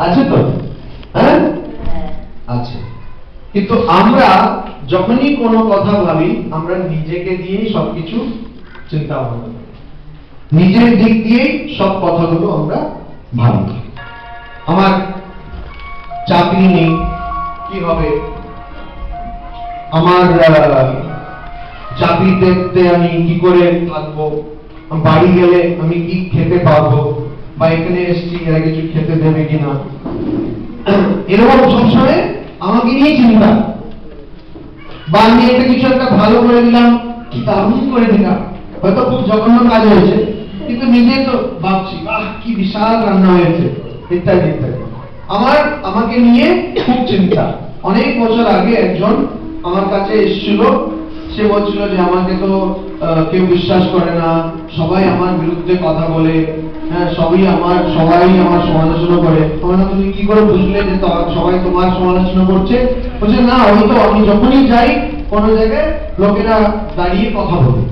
আছে তো? হ্যাঁ, আছে। কিন্তু আমরা যখনই কোনো কথা ভাবি, আমরা নিজেকে দিয়েই সবকিছু চিন্তা ভাবনা করি, নিজের দিক দিয়েই সব কথাগুলো আমরা ভাবি। আমার চাকরি নেই, কি হবে? আমার চাকরিতে আমি কি করে থাকবো? বাড়ি গেলে আমি কি খেতে পাবো? বা এখানে এসছি, এরা কিছু খেতে দেবে কিনা? এরকম সবসময় আমাকে নিয়ে চিন্তা। বা আমি কিছু একটা ভালো করে দিলাম, কি দারুণ করে দিলাম, হয়তো খুব জঘন্য কাজ হয়েছে, কিন্তু নিজে তো ভাবছি বাহ কি বিশাল রান্না হয়েছে, ইত্যাদি ইত্যাদি। আমাকে নিয়ে খুব চিন্তা। অনেক বছর আগে একজন আমার কাছে এসেছিল, সে বলছিল যে আমাকে তো কেউ বিশ্বাস করে না, সবাই আমার বিরুদ্ধে কথা বলে, হ্যাঁ সবাই আমার সমালোচনা করে। তুমি কি করে বুঝলে যে সবাই তোমার সমালোচনা করছে? বলছে না, হয়তো আমি যখনই যাই কোনো জায়গায় লোকেরা দাঁড়িয়ে কথা বলে,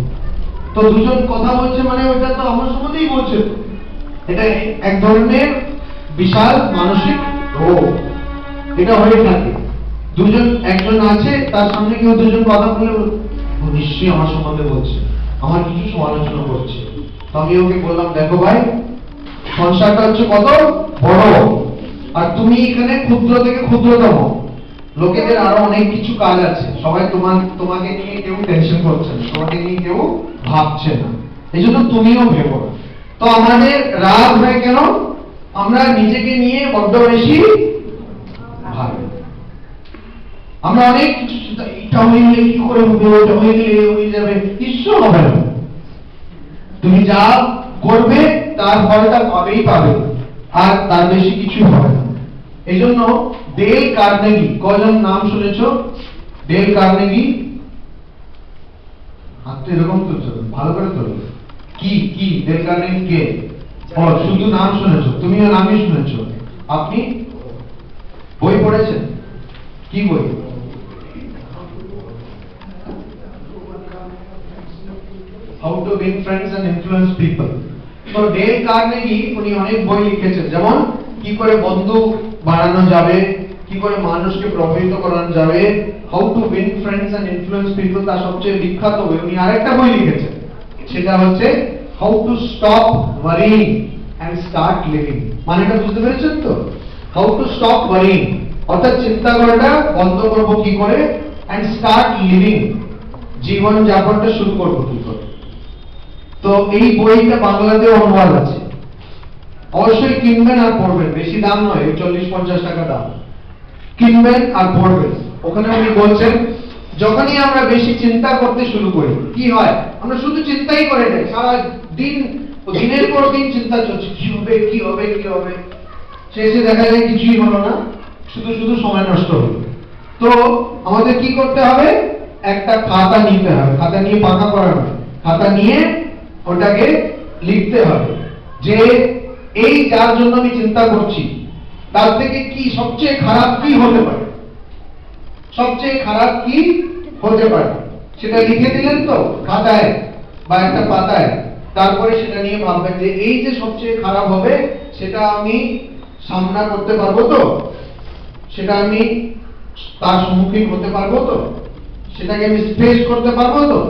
তো দুজন কথা বলছে মানে ওটা তো আমার সম্বন্ধেই বলছে। এটা এক ধরনের বিশাল মানসিক রোগ, এটা হয়ে থাকে। একজন আছে, তার সামনে কেউ দুজন কথা বলে নিশ্চয়ই আমার সম্বন্ধে বলছে, আমার কিছু সমালোচনা করছে। তো আমি ওকে বললাম, দেখো ভাই, সংসারটা হচ্ছে কত বড়, আর তুমি এখানে ক্ষুদ্র থেকে ক্ষুদ্রতম। লোকেদের আরো অনেক কিছু কাজ আছে, সবাই তোমাকে নিয়ে কেউ টেনশন করছে না, তোমাকে নিয়ে কেউ ভাবছে না, এই জন্য তুমিও ভেবো না। তো আমাদের রাগ হয় কেন? আমরা নিজেকে নিয়ে বড্ড বেশি ভাবি। আমরা অনেক কিছু চিন্তা, এটা হইলে কি করে হবে, ওটা হইলে হয়ে যাবে, কিছু হবে না। তুমি যা করবে তার ফলটা পাবেই পাবে, আর তার বেশি কিছু হবে না। এই জন্য ডেল কার্নেগি, কজন নাম শুনেছো? ডেল কার্নেগি, হাতটা এরকম তুলছো, ভালো করে তোলো। কি ডেল কার্নেগি কে? ও শুধু নাম শুনেছো, তুমিও নামই শুনেছো। আপনি বই পড়েছেন? কি বই? How to win friends and influence people. তো ডেল কার্নেগি উনি অনেক বই লিখেছেন, যেমন কি করে বন্ধু বাড়ানো যাবে, কি করে মানুষকে প্রভাবিত করানো যাবে, how to win friends and influence people, তার সবচেয়ে বিখ্যাত বই। উনি আরেকটা বই লিখেছেন, সেটা হচ্ছে how to stop worrying and start living. মানেটা বুঝতে পেরেছেন তো? হাউ টু স্টপ ওয়ারিং অর্থাৎ চিন্তা করাটা বন্ধ করব কি করে, এন্ড স্টার্ট লিভিং জীবন যাপনটা শুরু করব কি করে। তো এই বইটা বাংলাতে অনুবাদ আছে, অবশ্যই কিনবেন আর পড়বেন, বেশি দাম নয়, 40-50 টাকা দাম। কিনবেন আর পড়বেন। ওখানে উনি বলছেন, যখনই আমরা বেশি চিন্তা করতে শুরু করি কি হয়, আমরা শুধু চিন্তাই করে যাই, সারা দিন দিনের পর দিন চিন্তা চলছে, কি হবে কি হবে কি হবে, শেষে দেখা যায় কিছুই হলো না, শুধু সময় নষ্ট হলো। তো আমাদের কি করতে হবে? একটা খাতা নিতে হবে, খাতা নিয়ে পাকা করা হবে, খাতা নিয়ে ওটাকে লিখতে হবে যে এই যার জন্য আমি চিন্তা করছি তার থেকে কি সবচেয়ে খারাপ কি হতে পারে, সবচেয়ে খারাপ কি হতে পারে, সেটা লিখে দিলেন তো খাতায় বা একটা পাতায়। তারপরে সেটা নিয়ে ভাববেন যে এই যে সবচেয়ে খারাপ হবে, সেটা আমি সামনা করতে পারবো তো, সেটা আমি তার সম্মুখীন হতে পারবো তো, সেটাকে আমি ফেস করতে পারবো তো।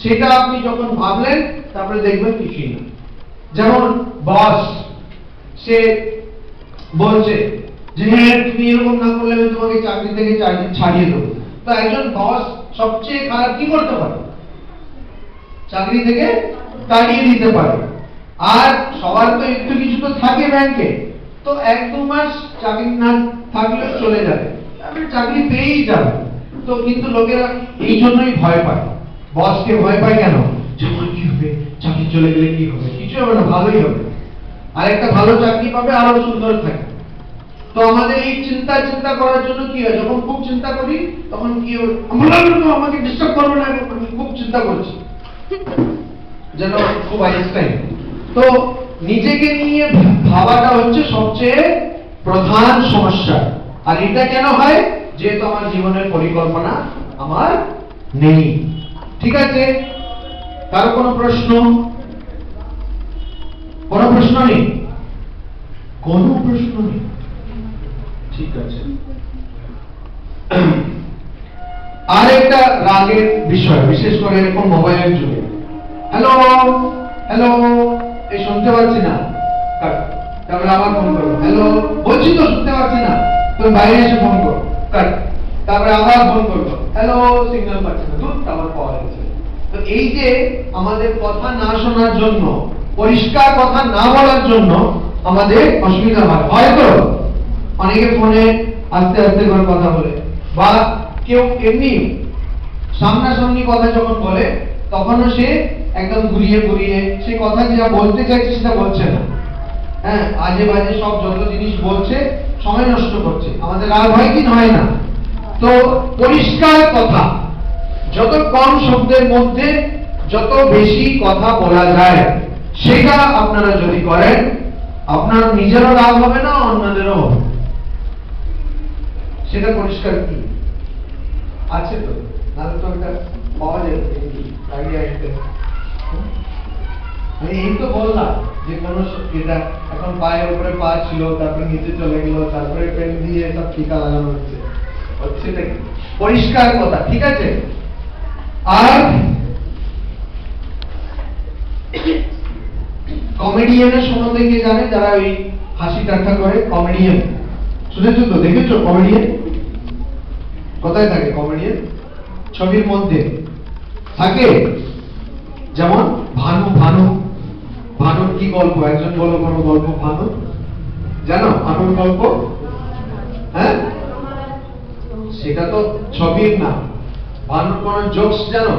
সেটা আপনি যখন ভাবলেন, তারপরে দেখবেন কিছুই না। যেমন বস, সে বলছে যে হ্যাঁ তুমি এরকম না করলে আমি তোমাকে চাকরি থেকে ছাড়িয়ে দেবো। তো একজন বস সবচেয়ে খারাপ কি করতে পারে? চাকরি থেকে তাড়িয়ে দিতে পারে। আর সবার তো একটু কিছু তো থাকে ব্যাংকে, তো 1-2 মাস চাকরি না থাকলেও চলে যাবে, তারপরে চাকরি পেয়েই যাবে। তো কিন্তু লোকেরা এই জন্যই ভয় পায়, বসকে ভয় পায় কেন? যখন কি হবে, চাকরি চলে গেলে কি হবে, কিছু হবে না, ভালোই হবে, আর একটা ভালো চাকরি পাবে, আরো সুন্দর থাকে। তো আমাদের এই চিন্তা করার জন্য কি হয়, যখন খুব চিন্তা করি তখন কি আমাকে ডিস্টার্ব করবে না, আমি খুব চিন্তা করছি, যেন খুব আইনস্টাইন। তো নিজেকে নিয়ে ভাবাটা হচ্ছে সবচেয়ে প্রধান সমস্যা। আর এটা কেন হয়? যেহেতু আমার জীবনের পরিকল্পনা আমার নেই। ঠিক আছে, কারো কোনো প্রশ্ন? কোনো প্রশ্ন নেই? কোনো প্রশ্ন নেই? ঠিক আছে। আর একটা রাগের বিষয়, বিশেষ করে এখন মোবাইলের যুগে, হ্যালো হ্যালো, এই শুনতে পাচ্ছি না, কাট। তারপরে আবার ফোন করো, হ্যালো বলছি তো শুনতে পাচ্ছি না, তুমি বাইরে এসে ফোন করো, কাট। তারপরে আবার ফোন করবো, হ্যালো সিগন্যাল পাচ্ছি না, দূর আবার পাওয়া যাচ্ছে। তো এই যে আমাদের কথা না শোনার জন্য, পরিষ্কার কথা না বলার জন্য আমাদের অসুবিধা হয়। হয়তো অনেকে ফোনে আস্তে আস্তে করে কথা বলে, বা কেউ এমনি সামনাসামনি কথা যখন বলে তখনও সে একদম ঘুরিয়ে ঘুরিয়ে সে কথা যা বলতে চাইছে সেটা বলছে না। হ্যাঁ, আজে বাজে সব যত জিনিস বলছে, সময় নষ্ট করছে। আমাদের রাগ হয় কি হয় না? তো পরিষ্কার কথা, যত কম শব্দের মধ্যে যত বেশি কথা বলা যায়, সেটা আপনারা যদি করেন, আপনার নিজেরও রাগ হবে না, অন্যদেরও হবে। সেটা পরিষ্কার কি আছে তো, নাহলে তো একটা পাওয়া যাবে আগে আসতে। আমি এই তো বললাম যে কোনো এটা এখন পায়ের উপরে পা ছিল, তারপরে নিচে চলে গেল, তারপরে পেন দিয়ে সব টিকা লাগানো হচ্ছে, হচ্ছেটা কি? পরিষ্কার কথা, ঠিক আছে? আর কমেডিয়ানের সম্বন্ধে কি জানে? যারা ওই হাসি ঠাট্টা করে, কমেডিয়ান শুনেছো তো, দেখেছো কমেডিয়ান? কোথায় থাকে কমেডিয়ান? ছবির মধ্যে থাকে। যেমন ভানু, ভানু, ভানুর কি গল্প? একজন বলো কোনো গল্প ভানু, জানো ভানুর গল্প? হ্যাঁ, সেটা তো ছবির না। ভানুর কোন জোকস জানো?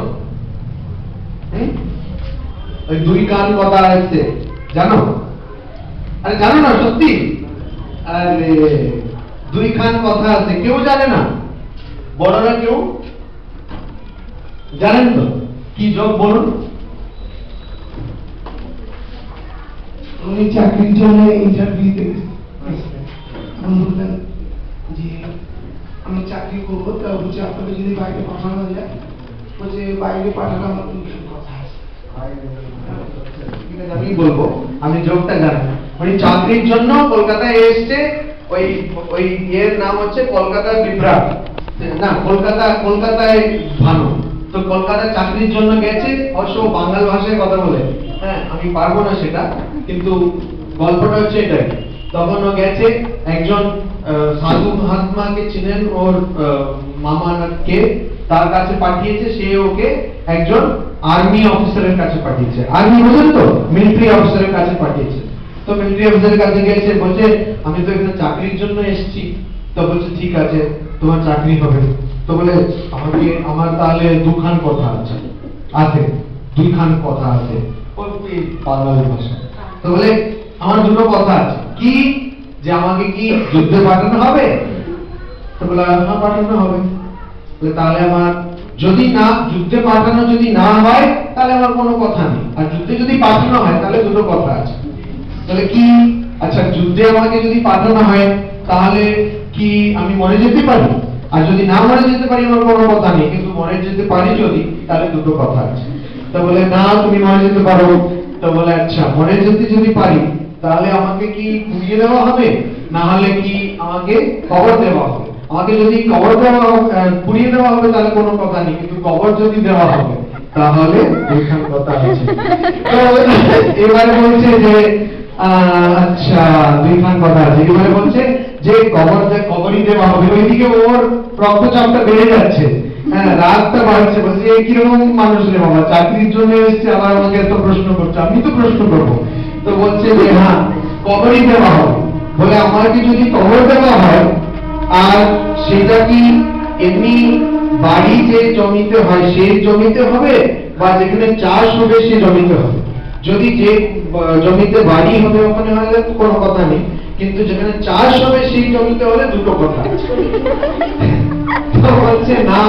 ওই দুই কান কথা আছে, জানো? আরে জানো না সত্যি? আরে দুই খান কথা আছে, কেউ জানে না? বড়রা কেউ জানেন তো? কি জব বলুন? উনি চাকরির জন্য ইন্টারভিউ দিতে বললেন যে আমি চাকরি করবো, তা বলছে আপনাকে যদি বাইরে পাঠানো যায়, বলছে বাইরে পাঠানো আমার কোনো কথা আছে। আমি বলবো, আমি জবটা জানি। উনি চাকরির জন্য কলকাতায় এসেছে, ওই ওই এর নাম হচ্ছে কলকাতা বিভ্রাট, না কলকাতায় ভানু। তো কলকাতা চাকরির জন্য গেছে, অবশ্য বাংলা ভাষায় কথা বলে। হ্যাঁ, আমি পারবো না সেটা, কিন্তু গল্পটা হচ্ছে এটাই। তখন ও গেছে, একজন সাধু মহাত্মাকে চিনেন, ওর মামাকে, তার কাছে পাঠিয়েছে। সে ওকে একজন আর্মি অফিসারের কাছে পাঠিয়েছে। আর্মি বুঝেন তো, মিলিটারি অফিসারের কাছে পাঠিয়েছে। তো মিলিটারি অফিসারের কাছে গেছে, বলছে আমি তো এখানে চাকরির জন্য এসেছি। তো বলছে ঠিক আছে, তোমার চাকরি হবে। তো বলে আমার তাহলে দুখান কথা আছে, দুইখান কথা আছে, বাঙালি ভাষা। তো বলে আমার দুটো কথা আছে, কি? যে আমাকে কি যুদ্ধে পাঠানো হবে? তো বলে হ্যাঁ পাঠানো হবে। তাহলে আমার যদি না যুদ্ধে পাঠানো যদি না হয়, তাহলে আমার কোনো কথা নেই, আর যুদ্ধে যদি পাঠানো হয় তাহলে দুটো কথা আছে। তাহলে কি? আচ্ছা, যুদ্ধে আমাকে যদি পাঠানো হয় তাহলে কি আমি মরে যেতে পারি? আর যদি না মরে যেতে পারি আমার কোনো কথা নেই, কিন্তু মরে যেতে পারি যদি, তাহলে দুটো কথা আছে। তো বলে না, তুমি মরে যেতে পারো। তো বলে আচ্ছা, মরে যেতে যদি পারি তাহলে আমাকে কি পুড়িয়ে দেওয়া হবে, না হলে কি আমাকে কবর দেওয়া হবে? আমাকে যদি কবর দেওয়া পুড়িয়ে দেওয়া হবে তাহলে কোনো কথা নেই, কিন্তু কবর যদি দেওয়া হবে তাহলে দুইখান কথা আছে। তো এবারে বলছে যে আচ্ছা দুইখান কথা আছে। এবারে বলছে যে কবরই দেওয়া হবে। ওইদিকে ওর রক্তচাপটা বেড়ে যাচ্ছে, হ্যাঁ, রাগটা বাড়ছে। বলছে কিরকম মানুষ রে বাবা, চাকরির জন্য এসছে, আবার আমাকে এত প্রশ্ন করছে, আমি তো প্রশ্ন করবো। তো বলছে যে হ্যাঁ, কবরই দেওয়া হবে। বলে আমাকে যদি কবর দেওয়া হয়, আর সেটা কি এমনি বাড়ি যে জমিতে হয় সেই জমিতে হবে, বা যেখানে চাষ হবে সেই জমিতে হবে? যদি যে জমিতে বাড়ি হবে ওখানে হলে কোনো কথা নেই, কিন্তু যেখানে চাষ হবে সেই জমিতে হলে দুটো কথা। তো বলছে না,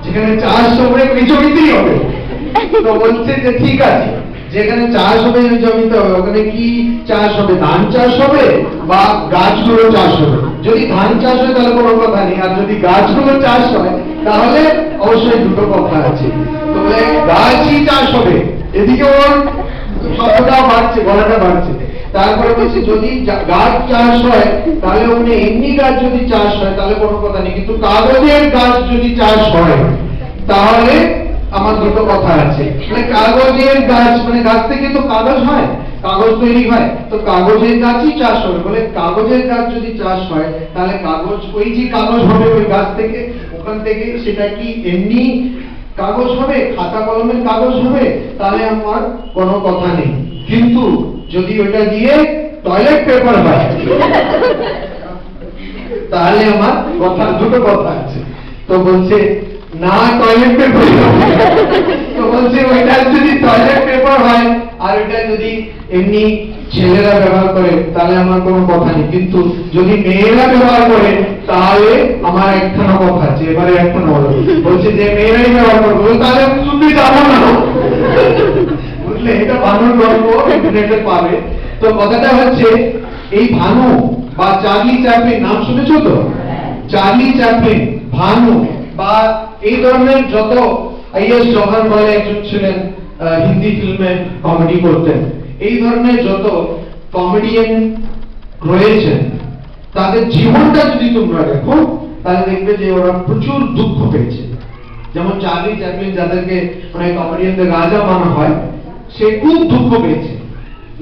যেখানে চাষ হবে ওই জমিতেই হবে। তো বলছে যে ঠিক আছে, যেখানে চাষ হবে ওই জমিতে হবে। ওখানে কি চাষ হবে? ধান চাষ হবে বা গাছগুলো চাষ হবে? যদি ধান চাষ হয় তাহলে কোনো কথা নেই, আর যদি গাছগুলো চাষ হয় তাহলে অবশ্যই দুটো কথা আছে। তো বলে গাছই চাষ হবে। এদিকে ওর শব্দটা বাড়ছে, গলাটা বাড়ছে। তারপরে বলছে যদি গাছ চাষ হয় তাহলে ওখানে এমনি গাছ যদি চাষ হয় তাহলে কোনো কথা নেই, কিন্তু কাগজের গাছ যদি চাষ হয় তাহলে আমার দুটো কথা আছে। মানে কাগজের গাছ মানে গাছ থেকে তো কাগজ হয়, কাগজ তৈরি হয়, তো কাগজের গাছই চাষ হবে। বলে কাগজের গাছ যদি চাষ হয় তাহলে কাগজ, ওই যে কাগজ হবে ওই গাছ থেকে, ওখান থেকে সেটা কি এমনি কাগজ হবে, খাতা কলমের কাগজ হবে, তাহলে আমার কোনো কথা নেই। কিন্তু যদি ওটা দিয়ে টয়লেট পেপার হয় তাহলে আমার কথা, দুটো কথা আছে। তো বলছে না টয়লেট পেপার, তো বলছে ওইটা যদি টয়লেট পেপার হয় আর ওইটা যদি এমনি ছেলেরা ব্যবহার করে তাহলে আমার কোনো কথা নেই, কিন্তু যদি মেয়েরা ব্যবহার করে তাহলে আমার একখানা কথা আছে। এবারে একখানা হলো, বলছে যে মেয়েরাই ব্যবহার করবো তাহলে আমি শুনতে যাবো না, বুঝলে? এটা ভানুর গল্প, ইন্টারনেটে পাবে। তো কথাটা হচ্ছে এই ভানু বা চার্লি চ্যাপলিন, নাম শুনেছো তো? চার্লি চ্যাপলিন, ভানু বা এই ধরনের যত, আইএস জওহর বলে একজন ছিলেন, হিন্দি ফিল্মে কমেডি করতেন, এই ধরনের যত কমেডিয়ান রয়েছেন তাদের জীবনটা যদি তোমরা দেখো তাহলে দেখবে যে ওরা প্রচুর দুঃখ পেয়েছে। যেমন চার্লি চ্যাপলিন, যাদেরকে মানে কমেডিয়ানদের রাজা মানা হয়, সে খুব দুঃখ পেয়েছে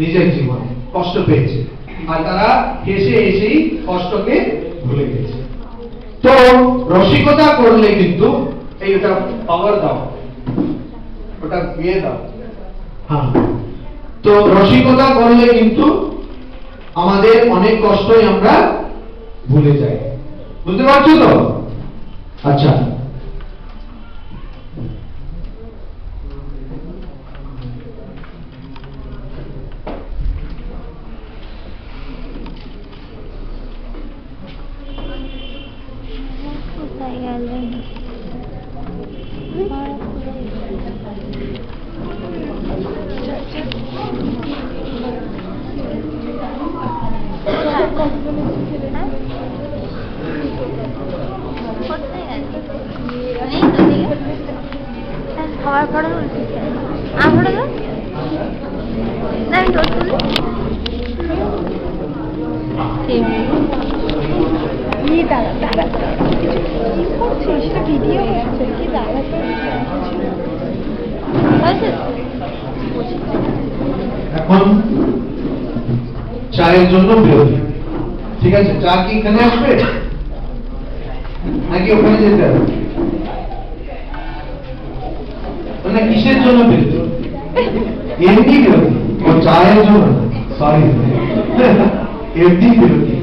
নিজের জীবনে, কষ্ট পেয়েছে, আর তারা হেসে হেসেই কষ্টকে ভুলে গেছে। তো রসিকতা করলে কিন্তু এই ওটা পাওয়ার দাও, ওটা দিয়ে দাও, হ্যাঁ। তো রসিকতা করলে কিন্তু আমাদের অনেক কষ্টই আমরা ভুলে যাই, বুঝতে পারছো তো? আচ্ছা, কোথায় গেলেন? খাওয়ার পরে আমরা না আমি তোর তুলি দাঁড়া দাঁড়া কি করছিস? সেটা ভিডিও হচ্ছে কি? দাঁড়া এখন চায়ের জন্য বিরতি, ঠিক আছে? চা কি এখানে আসবে নাকি ওখানে যেতে হবে? মানে কিসের জন্য বিরতি? এমনি বিরতি, ও চায়ের জন্য, সরি এমনি বিরতি।